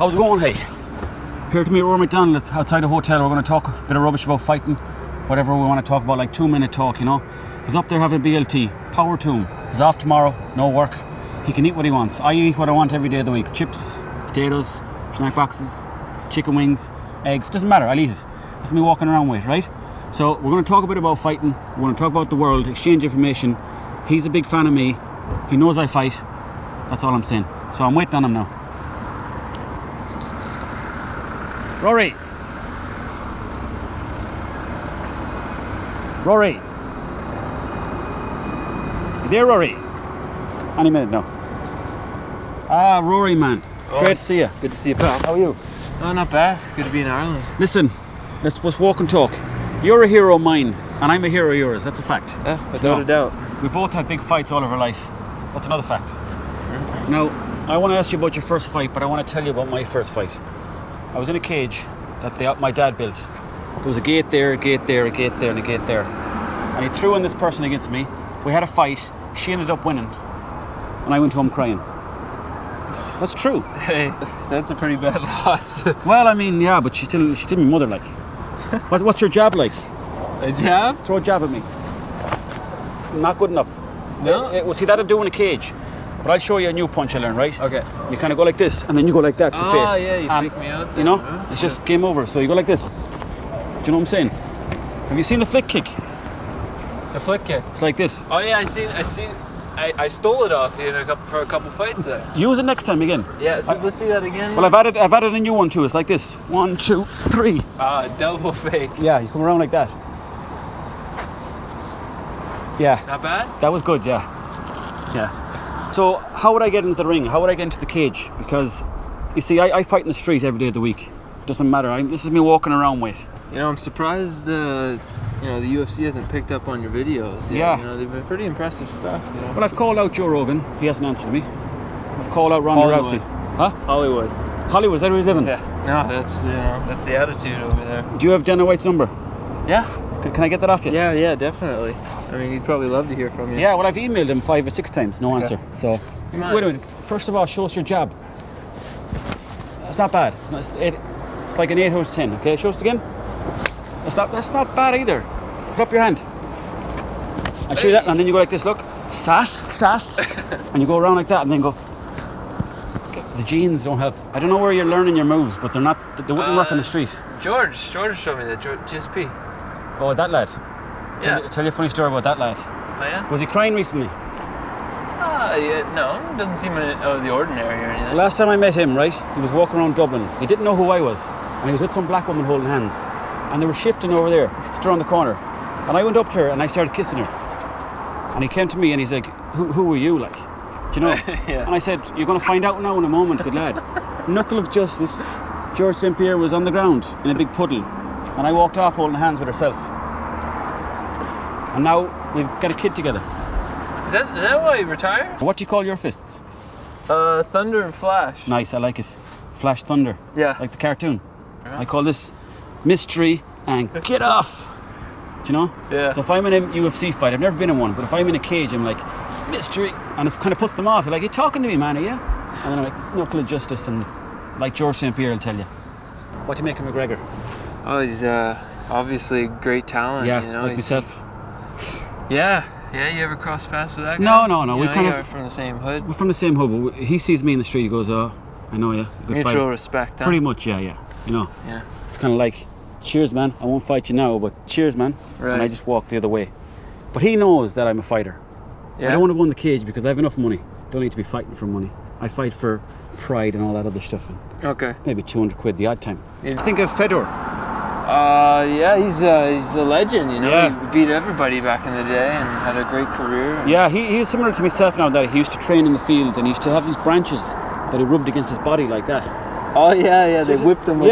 How's it going, hey? Here to meet Rory MacDonald outside the hotel. We're going to talk a bit of rubbish about fighting, whatever we want to talk about, like 2-minute talk, you know. He's up there having a BLT, power to him. He's off tomorrow, no work. He can eat what he wants. I eat what I want every day of the week. Chips, potatoes, snack boxes, chicken wings, eggs, doesn't matter, I'll eat it. This is me walking around with, right? So we're going to talk a bit about fighting. We're going to talk about the world, exchange information. He's a big fan of me. He knows I fight. That's all I'm saying. So I'm waiting on him now. Rory. Rory. You there, Rory? Any minute now. Ah, Rory, man. Great to see you. Good to see you, pal. How are you? Oh, not bad. Good to be in Ireland. Listen, let's just walk and talk. You're a hero of mine, and I'm a hero of yours. That's a fact. Yeah, without a doubt. We both had big fights all of our life. That's another fact. Mm-hmm. Now, I want to ask you about your first fight, but I want to tell you about my first fight. I was in a cage that my dad built. There was a gate there, a gate there, a gate there, and a gate there. And he threw in this person against me. We had a fight. She ended up winning. And I went home crying. That's true. Hey, that's a pretty bad loss. Well, I mean, yeah, but she still my mother like. What's your jab like? A jab? Throw a jab at me. Not good enough. No? Well, see, that'll do in a cage. But I'll show you a new punch I learned, right? Okay. You kind of go like this, and then you go like that to the face. Oh, yeah, you freak me out. You know, it's just game over. So you go like this. Do you know what I'm saying? Have you seen the flick kick? The flick kick? It's like this. Oh, yeah, I stole it off you for a couple fights there. Use it next time again. Yeah, so let's see that again. Well, I've added a new one too. It's like this. 1, 2, 3. Double fake. Yeah, you come around like that. Yeah. Not bad? That was good, yeah. Yeah. So, how would I get into the ring? How would I get into the cage? Because, you see, I fight in the street every day of the week. It doesn't matter. This is me walking around with. You know, I'm surprised, the UFC hasn't picked up on your videos. Yeah. You know, they've been pretty impressive stuff. You know? Well, I've called out Joe Rogan. He hasn't answered me. I've called out Ronda Rousey. Huh? Hollywood. Hollywood, is that where he's living? Yeah. No, that's the attitude over there. Do you have Jenna White's number? Yeah. Can I get that off you? Yeah, definitely. I mean, he'd probably love to hear from you. Yeah, well, I've emailed him 5 or 6 times, no answer. So, wait a minute. First of all, show us your jab. It's not bad. It's like an 8 out of 10. Okay, show us again. That's not bad either. Put up your hand. I'll show you that, and then you go like this. Look, sass, and you go around like that, and then go. The genes don't help. I don't know where you're learning your moves, but they wouldn't work on the street. George showed me that GSP. Oh, that lad. Yeah. Tell you a funny story about that lad. Oh yeah. Was he crying recently? Yeah, no, it doesn't seem out of the ordinary or anything. Last time I met him, right, he was walking around Dublin. He didn't know who I was, and he was with some black woman holding hands, and they were shifting over there, just around the corner. And I went up to her and I started kissing her. And he came to me and he's like, "Who are you, like? Do you know?" Yeah. And I said, "You're going to find out now in a moment, good lad." Knuckle of justice. George St. Pierre was on the ground in a big puddle, and I walked off holding hands with herself. And now we've got a kid together. Is that why you retired? What do you call your fists? Thunder and Flash. Nice, I like it. Flash Thunder. Yeah. Like the cartoon. Yeah. I call this mystery and get off. Do you know? Yeah. So if I'm in a UFC fight, I've never been in one, but if I'm in a cage, I'm like, mystery, and it kind of puts them off. They're like, "You're talking to me, man, are you?" And then I'm like, knuckle of justice, and like George St. Pierre will tell you. What do you make of McGregor? Oh, he's obviously great talent. Yeah, you know, like myself. Yeah, you ever cross paths with that guy? No. You We know, kind you of are from the same hood. We're from the same hood. But he sees me in the street. He goes, "Oh, I know you. Good Mutual fighter." respect. Huh? Pretty much, yeah. You know. Yeah. It's kind of like, "Cheers, man. I won't fight you now, but cheers, man." Right. And I just walk the other way. But he knows that I'm a fighter. Yeah. I don't want to go in the cage because I have enough money. Don't need to be fighting for money. I fight for pride and all that other stuff. And Okay. maybe 200 quid the odd time. Yeah. Think of Fedor. Yeah, he's a legend, you know. Yeah. He beat everybody back in the day and had a great career. Yeah, he's similar to myself now, that he used to train in the fields and he used to have these branches that he rubbed against his body like that. Oh yeah, So they whipped him with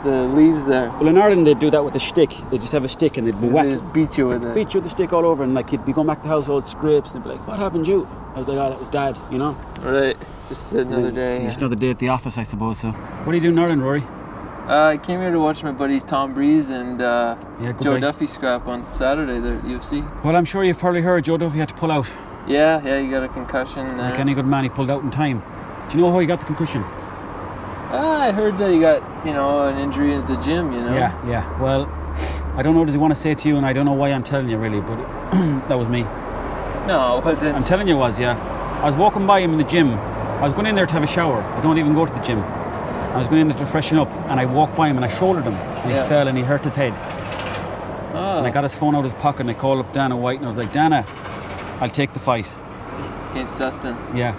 the leaves there. Well, in Ireland they'd do that with a stick. They'd just have a stick and they'd be They whacking. just beat you with it. Beat you with the stick all over, and like you'd be going back to the house, old scrapes, and they'd be like, "What happened to you?" I was like, "Oh, that was Dad," you know. Right. Just another day. Just another day at the office, I suppose. So, what are you doing in Ireland, Rory? I came here to watch my buddies Tom Breeze and good Joe guy. Duffy scrap on Saturday, the UFC. Well, I'm sure you've probably heard Joe Duffy had to pull out. Yeah, he got a concussion. Like any good man, he pulled out in time. Do you know how he got the concussion? I heard that he got, an injury at the gym, Yeah. Well, I don't know what does he want to say to you, and I don't know why I'm telling you really, but that was me. No, it wasn't. I'm telling you it was, yeah. I was walking by him in the gym. I was going in there to have a shower. I don't even go to the gym. I was going in there to freshen up, and I walked by him and I shouldered him, and he fell and he hurt his head. Oh. And I got his phone out of his pocket and I called up Dana White and I was like, Dana, I'll take the fight. Against Dustin. Yeah.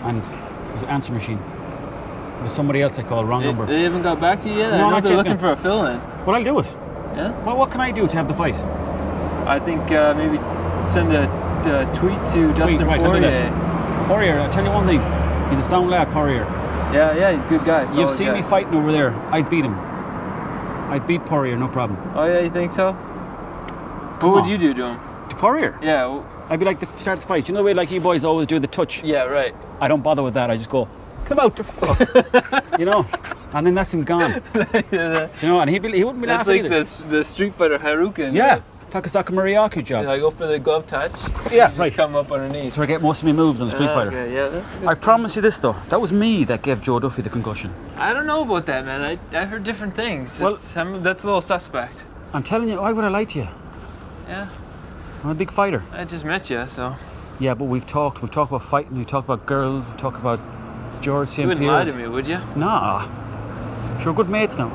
And it was an answer machine. It was somebody else I called, wrong number. They haven't got back to you yet? No, I know not they're yet, looking no. for a fill-in. Well, I'll do it. Yeah? Well, what can I do to have the fight? I think maybe send a tweet to Dustin right, I'll do Poirier. that. Poirier, I'll tell you one thing. He's a sound lad, Poirier. Yeah, he's a good guy. You've seen me fighting over there. I'd beat him. I'd beat Poirier, no problem. Oh yeah, you think so? Come What would on. you do to him? To Poirier? Yeah. Well, I'd be like, start the fight. You know the way like you boys always do the touch? yeah, right. I don't bother with that. I just go, come out the fuck. You know? And then that's him gone. Yeah, You know, and he wouldn't be that's laughing like either. the Street Fighter Haruken. Yeah. Right? Takasaka Moriyaku job. I go for the glove touch. Yeah, Just right. come up underneath. That's where I get most of my moves on the Street Fighter. Okay, yeah, that's good. I promise you this though, that was me that gave Joe Duffy the concussion. I don't know about that, man. I heard different things. Well- That's a little suspect. I'm telling you, why would I lie to you? Yeah, I'm a big fighter. I just met you, so Yeah, but we've talked about fighting, we've talked about girls, we've talked about George St. you wouldn't lie Pierre's. to me, would you? Nah. Sure, we're good mates now.